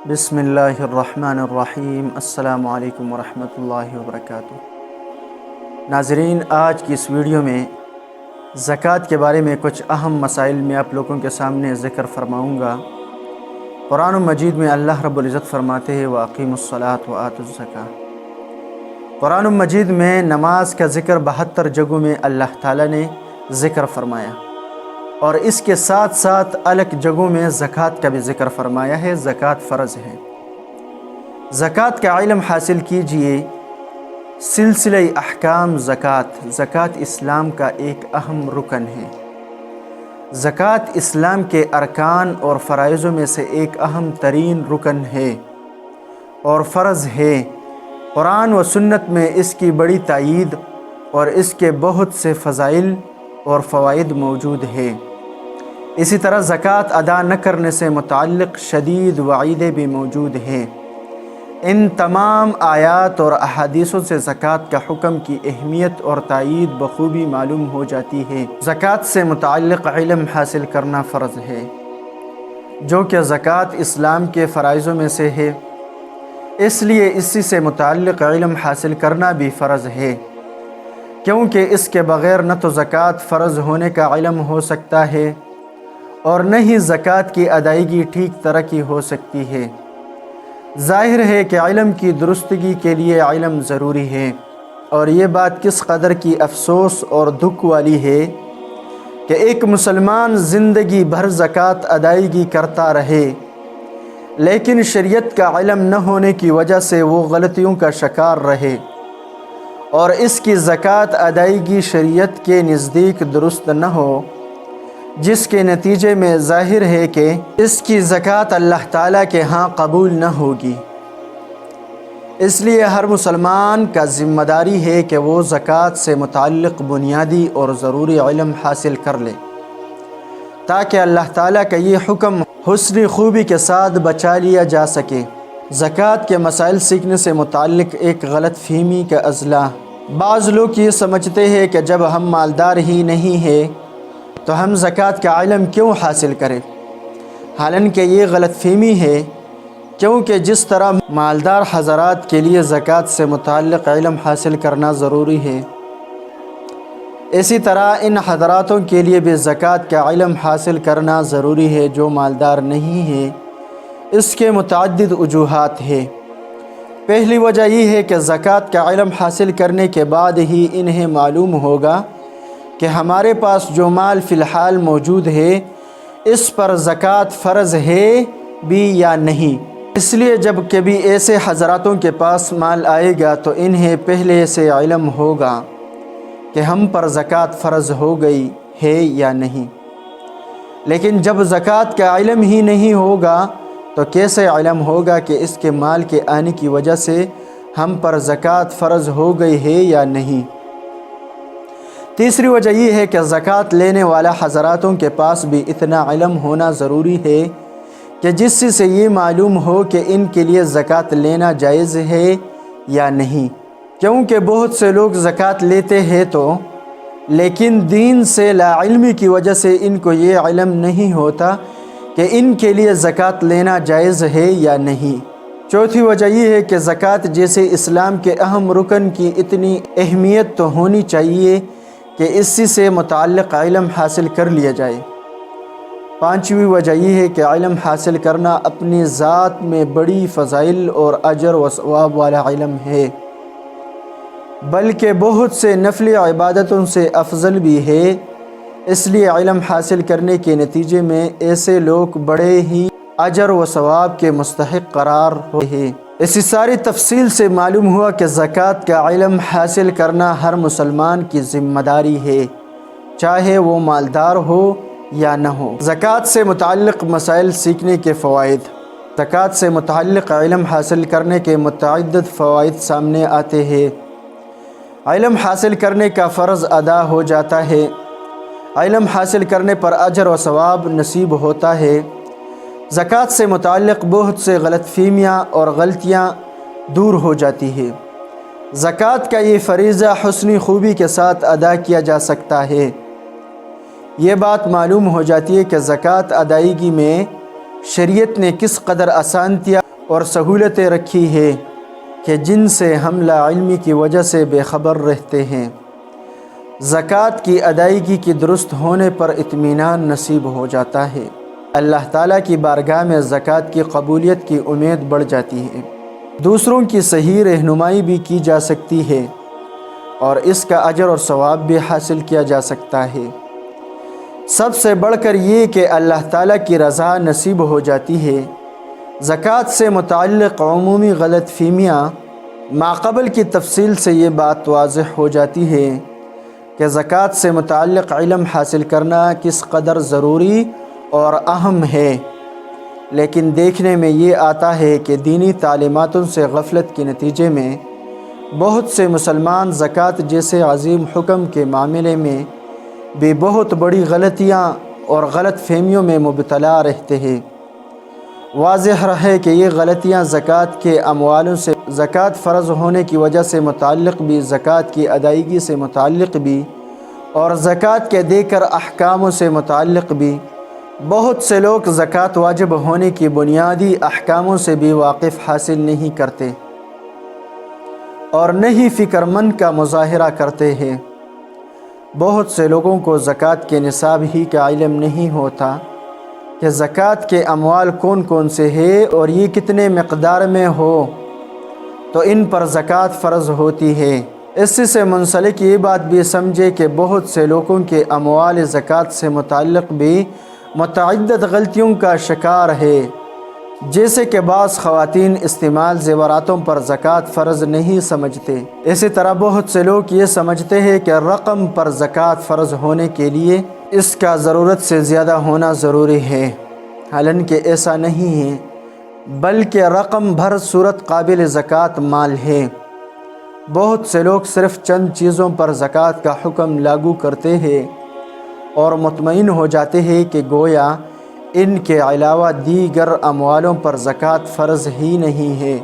بسم اللہ الرحمن الرحیم۔ السلام علیکم ورحمۃ اللہ وبرکاتہ۔ ناظرین، آج کی اس ویڈیو میں زکوٰۃ کے بارے میں کچھ اہم مسائل میں آپ لوگوں کے سامنے ذکر فرماؤں گا۔ قرآن مجید میں اللہ رب العزت فرماتے ہیں وَأَقِیمُوا الصَّلَاةَ وَآتُوا الزَّکَاۃَ۔ قرآن مجید میں نماز کا ذکر 72 جگہوں میں اللہ تعالیٰ نے ذکر فرمایا، اور اس کے ساتھ ساتھ الگ جگہوں میں زکوٰۃ کا بھی ذکر فرمایا ہے۔ زکوٰۃ فرض ہے۔ زکوٰۃ کا علم حاصل کیجئے۔ سلسلہ احکام زکوٰۃ اسلام کا ایک اہم رکن ہے۔ زکوٰۃ اسلام کے ارکان اور فرائضوں میں سے ایک اہم ترین رکن ہے اور فرض ہے۔ قرآن و سنت میں اس کی بڑی تائید اور اس کے بہت سے فضائل اور فوائد موجود ہے۔ اسی طرح زکوٰۃ ادا نہ کرنے سے متعلق شدید وعیدیں بھی موجود ہیں۔ ان تمام آیات اور احادیثوں سے زکوٰۃ کا حکم کی اہمیت اور تائید بخوبی معلوم ہو جاتی ہے۔ زکوٰۃ سے متعلق علم حاصل کرنا فرض ہے، جو کہ زکوٰۃ اسلام کے فرائضوں میں سے ہے، اس لیے اسی سے متعلق علم حاصل کرنا بھی فرض ہے، کیونکہ اس کے بغیر نہ تو زکوٰۃ فرض ہونے کا علم ہو سکتا ہے اور نہ ہی زکوٰۃ کی ادائیگی ٹھیک طرح کی ہو سکتی ہے۔ ظاہر ہے کہ علم کی درستگی کے لیے علم ضروری ہے، اور یہ بات کس قدر کی افسوس اور دکھ والی ہے کہ ایک مسلمان زندگی بھر زکوٰۃ ادائیگی کرتا رہے، لیکن شریعت کا علم نہ ہونے کی وجہ سے وہ غلطیوں کا شکار رہے اور اس کی زکوٰۃ ادائیگی شریعت کے نزدیک درست نہ ہو، جس کے نتیجے میں ظاہر ہے کہ اس کی زکوٰۃ اللہ تعالیٰ کے ہاں قبول نہ ہوگی۔ اس لیے ہر مسلمان کا ذمہ داری ہے کہ وہ زکوٰۃ سے متعلق بنیادی اور ضروری علم حاصل کر لے، تاکہ اللہ تعالیٰ کا یہ حکم حسن خوبی کے ساتھ بچا لیا جا سکے۔ زکوٰۃ کے مسائل سیکھنے سے متعلق ایک غلط فہمی کا اضلاع۔ بعض لوگ یہ سمجھتے ہیں کہ جب ہم مالدار ہی نہیں ہیں تو ہم زکوٰۃ کا علم کیوں حاصل کریں، حالانکہ یہ غلط فہمی ہے، کیونکہ جس طرح مالدار حضرات کے لیے زکوٰۃ سے متعلق علم حاصل کرنا ضروری ہے، اسی طرح ان حضراتوں کے لیے بھی زکوٰۃ کا علم حاصل کرنا ضروری ہے جو مالدار نہیں ہے۔ اس کے متعدد وجوہات ہیں۔ پہلی وجہ یہ ہے کہ زکوٰۃ کا علم حاصل کرنے کے بعد ہی انہیں معلوم ہوگا کہ ہمارے پاس جو مال فی الحال موجود ہے اس پر زکوٰۃ فرض ہے بھی یا نہیں۔ اس لیے جب کبھی ایسے حضراتوں کے پاس مال آئے گا تو انہیں پہلے سے علم ہوگا کہ ہم پر زکوٰۃ فرض ہو گئی ہے یا نہیں۔ لیکن جب زکوٰۃ کا علم ہی نہیں ہوگا تو کیسے علم ہوگا کہ اس کے مال کے آنے کی وجہ سے ہم پر زکوٰۃ فرض ہو گئی ہے یا نہیں۔ تیسری وجہ یہ ہے کہ زکوٰۃ لینے والا حضراتوں کے پاس بھی اتنا علم ہونا ضروری ہے کہ جس سے یہ معلوم ہو کہ ان کے لیے زکوٰۃ لینا جائز ہے یا نہیں، کیونکہ بہت سے لوگ زکوٰۃ لیتے ہیں لیکن دین سے لا علمی کی وجہ سے ان کو یہ علم نہیں ہوتا کہ ان کے لیے زکوٰۃ لینا جائز ہے یا نہیں۔ چوتھی وجہ یہ ہے کہ زکوٰۃ جیسے اسلام کے اہم رکن کی اتنی اہمیت تو ہونی چاہیے کہ اسی سے متعلق علم حاصل کر لیا جائے۔ پانچویں وجہ یہ ہے کہ علم حاصل کرنا اپنی ذات میں بڑی فضائل اور اجر و ثواب والا علم ہے، بلکہ بہت سے نفلی عبادتوں سے افضل بھی ہے۔ اس لیے علم حاصل کرنے کے نتیجے میں ایسے لوگ بڑے ہی اجر و ثواب کے مستحق قرار ہوتے ہیں۔ اسی ساری تفصیل سے معلوم ہوا کہ زکوٰۃ کا علم حاصل کرنا ہر مسلمان کی ذمہ داری ہے، چاہے وہ مالدار ہو یا نہ ہو۔ زکوٰۃ سے متعلق مسائل سیکھنے کے فوائد۔ زکوٰۃ سے متعلق علم حاصل کرنے کے متعدد فوائد سامنے آتے ہیں۔ علم حاصل کرنے کا فرض ادا ہو جاتا ہے۔ علم حاصل کرنے پر اجر و ثواب نصیب ہوتا ہے۔ زکوٰۃ سے متعلق بہت سے غلط فہمیاں اور غلطیاں دور ہو جاتی ہیں۔ زکوٰۃ کا یہ فریضہ حسن خوبی کے ساتھ ادا کیا جا سکتا ہے۔ یہ بات معلوم ہو جاتی ہے کہ زکوٰۃ ادائیگی میں شریعت نے کس قدر آسانیاں اور سہولتیں رکھی ہے کہ جن سے ہم لا علمی کی وجہ سے بے خبر رہتے ہیں۔ زکوٰۃ کی ادائیگی کی درست ہونے پر اطمینان نصیب ہو جاتا ہے۔ اللہ تعالیٰ کی بارگاہ میں زکوٰۃ کی قبولیت کی امید بڑھ جاتی ہے۔ دوسروں کی صحیح رہنمائی بھی کی جا سکتی ہے اور اس کا اجر اور ثواب بھی حاصل کیا جا سکتا ہے۔ سب سے بڑھ کر یہ کہ اللہ تعالیٰ کی رضا نصیب ہو جاتی ہے۔ زکوٰۃ سے متعلق عمومی غلط فہمیاں ماقبل کی تفصیل سے یہ بات واضح ہو جاتی ہے کہ زکوٰۃ سے متعلق علم حاصل کرنا کس قدر ضروری اور اہم ہے، لیکن دیکھنے میں یہ آتا ہے کہ دینی تعلیماتوں سے غفلت کے نتیجے میں بہت سے مسلمان زکوٰۃ جیسے عظیم حکم کے معاملے میں بھی بہت بڑی غلطیاں اور غلط فہمیوں میں مبتلا رہتے ہیں۔ واضح رہے کہ یہ غلطیاں زکوٰۃ کے اموالوں سے زکوٰۃ فرض ہونے کی وجہ سے متعلق بھی، زکوٰۃ کی ادائیگی سے متعلق بھی اور زکوٰۃ کے دے کر احکاموں سے متعلق بھی۔ بہت سے لوگ زکوٰۃ واجب ہونے کی بنیادی احکاموں سے بھی واقف حاصل نہیں کرتے اور نہ ہی فکر مند کا مظاہرہ کرتے ہیں۔ بہت سے لوگوں کو زکوٰۃ کے نصاب ہی کا علم نہیں ہوتا کہ زکوٰۃ کے اموال کون کون سے ہیں اور یہ کتنے مقدار میں ہو تو ان پر زکوٰۃ فرض ہوتی ہے۔ اس سے منسلک یہ بات بھی سمجھے کہ بہت سے لوگوں کے اموال زکوٰۃ سے متعلق بھی متعدد غلطیوں کا شکار ہے، جیسے کہ بعض خواتین استعمال زیوراتوں پر زکوٰۃ فرض نہیں سمجھتے۔ اسی طرح بہت سے لوگ یہ سمجھتے ہیں کہ رقم پر زکوٰۃ فرض ہونے کے لیے اس کا ضرورت سے زیادہ ہونا ضروری ہے، حالانکہ ایسا نہیں ہے، بلکہ رقم بھر صورت قابل زکوٰۃ مال ہے۔ بہت سے لوگ صرف چند چیزوں پر زکوٰۃ کا حکم لاگو کرتے ہیں اور مطمئن ہو جاتے ہیں کہ گویا ان کے علاوہ دیگر اموالوں پر زکوٰۃ فرض ہی نہیں ہے،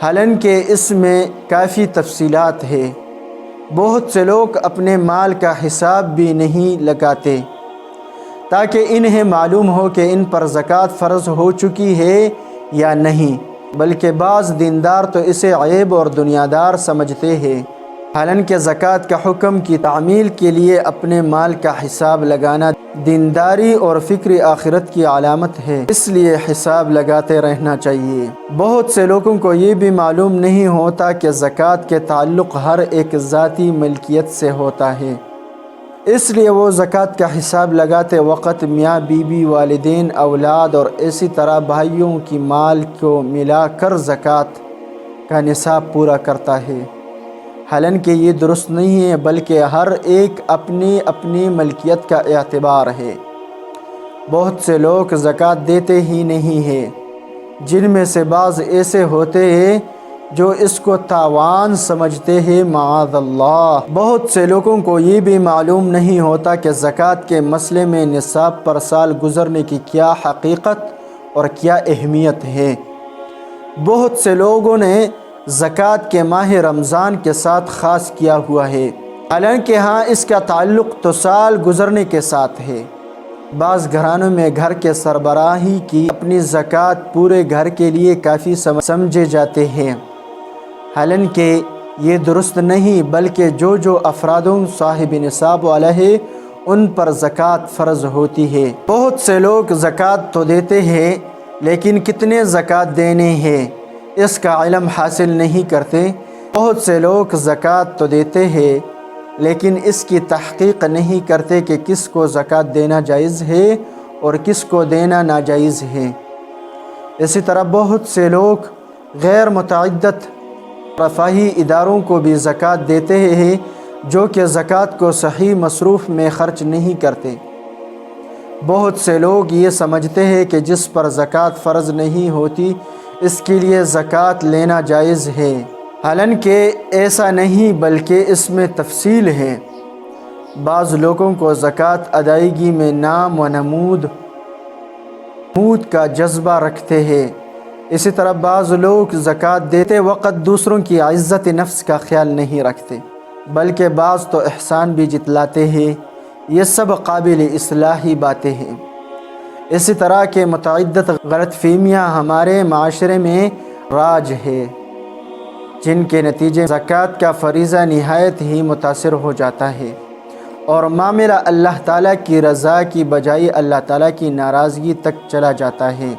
حالانکہ اس میں کافی تفصیلات ہے۔ بہت سے لوگ اپنے مال کا حساب بھی نہیں لگاتے تاکہ انہیں معلوم ہو کہ ان پر زکوٰۃ فرض ہو چکی ہے یا نہیں، بلکہ بعض دیندار تو اسے عیب اور دنیادار سمجھتے ہیں، حالانکہ زکوٰۃ کا حکم کی تعمیل کے لیے اپنے مال کا حساب لگانا دینداری اور فکر آخرت کی علامت ہے، اس لیے حساب لگاتے رہنا چاہیے۔ بہت سے لوگوں کو یہ بھی معلوم نہیں ہوتا کہ زکوٰۃ کے تعلق ہر ایک ذاتی ملکیت سے ہوتا ہے، اس لیے وہ زکوٰۃ کا حساب لگاتے وقت میاں بیوی، والدین، اولاد اور اسی طرح بھائیوں کی مال کو ملا کر زکوٰۃ کا نصاب پورا کرتا ہے، حالانکہ یہ درست نہیں ہے، بلکہ ہر ایک اپنی اپنی ملکیت کا اعتبار ہے۔ بہت سے لوگ زکوٰۃ دیتے ہی نہیں ہیں، جن میں سے بعض ایسے ہوتے ہیں جو اس کو تاوان سمجھتے ہیں، معاذ اللہ۔ بہت سے لوگوں کو یہ بھی معلوم نہیں ہوتا کہ زکوٰۃ کے مسئلے میں نصاب پر سال گزرنے کی کیا حقیقت اور کیا اہمیت ہے۔ بہت سے لوگوں نے زکوٰۃ کے ماہ رمضان کے ساتھ خاص کیا ہوا ہے، حالانکہ ہاں اس کا تعلق تو سال گزرنے کے ساتھ ہے۔ بعض گھرانوں میں گھر کے سربراہی کی اپنی زکوٰۃ پورے گھر کے لیے کافی سمجھے جاتے ہیں، حالانکہ یہ درست نہیں، بلکہ جو افرادوں صاحب نصاب والا ہے ان پر زکوٰۃ فرض ہوتی ہے۔ بہت سے لوگ زکوٰۃ تو دیتے ہیں لیکن کتنے زکوٰۃ دینے ہیں اس کا علم حاصل نہیں کرتے۔ بہت سے لوگ زکوٰۃ تو دیتے ہیں لیکن اس کی تحقیق نہیں کرتے کہ کس کو زکوٰۃ دینا جائز ہے اور کس کو دینا ناجائز ہے۔ اسی طرح بہت سے لوگ غیر متعدد رفاہی اداروں کو بھی زکوٰۃ دیتے ہیں جو کہ زکوٰۃ کو صحیح مصروف میں خرچ نہیں کرتے۔ بہت سے لوگ یہ سمجھتے ہیں کہ جس پر زکوٰۃ فرض نہیں ہوتی اس کے لیے زکوٰۃ لینا جائز ہے، حالانکہ ایسا نہیں، بلکہ اس میں تفصیل ہے۔ بعض لوگوں کو زکوٰۃ ادائیگی میں نام و نمود کا جذبہ رکھتے ہیں۔ اسی طرح بعض لوگ زکوٰۃ دیتے وقت دوسروں کی عزت نفس کا خیال نہیں رکھتے، بلکہ بعض تو احسان بھی جتلاتے ہیں۔ یہ سب قابل اصلاحی باتیں ہیں۔ اسی طرح کے متعدد غلط فہمیاں ہمارے معاشرے میں راج ہے، جن کے نتیجے زکوٰۃ کا فریضہ نہایت ہی متاثر ہو جاتا ہے اور معاملہ اللہ تعالیٰ کی رضا کی بجائے اللہ تعالیٰ کی ناراضگی تک چلا جاتا ہے۔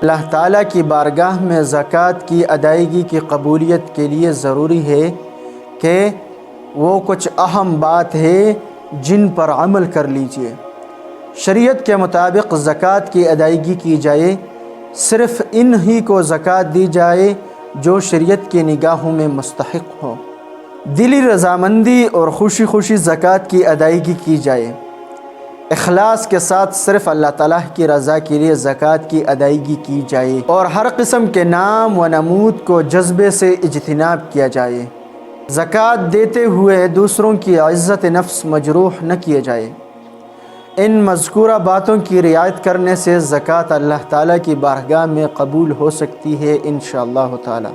اللہ تعالیٰ کی بارگاہ میں زکوٰۃ کی ادائیگی کی قبولیت کے لیے ضروری ہے کہ وہ کچھ اہم بات ہے جن پر عمل کر لیجئے۔ شریعت کے مطابق زکوٰۃ کی ادائیگی کی جائے، صرف ان ہی کو زکوٰۃ دی جائے جو شریعت کی نگاہوں میں مستحق ہو۔ دلی رضامندی اور خوشی خوشی زکوٰۃ کی ادائیگی کی جائے، اخلاص کے ساتھ صرف اللہ تعالیٰ کی رضا کے لیے زکوٰۃ کی ادائیگی کی جائے اور ہر قسم کے نام و نمود کو جذبے سے اجتناب کیا جائے۔ زکوٰۃ دیتے ہوئے دوسروں کی عزت نفس مجروح نہ کیے جائے۔ ان مذکورہ باتوں کی رعایت کرنے سے زکوٰۃ اللہ تعالیٰ کی بارگاہ میں قبول ہو سکتی ہے انشاءاللہ تعالی۔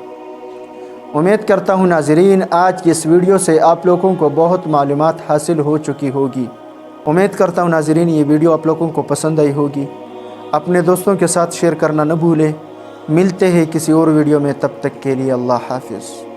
امید کرتا ہوں ناظرین آج کی اس ویڈیو سے آپ لوگوں کو بہت معلومات حاصل ہو چکی ہوگی۔ امید کرتا ہوں ناظرین یہ ویڈیو آپ لوگوں کو پسند آئی ہوگی۔ اپنے دوستوں کے ساتھ شیئر کرنا نہ بھولیں۔ ملتے ہیں کسی اور ویڈیو میں، تب تک کے لیے اللہ حافظ۔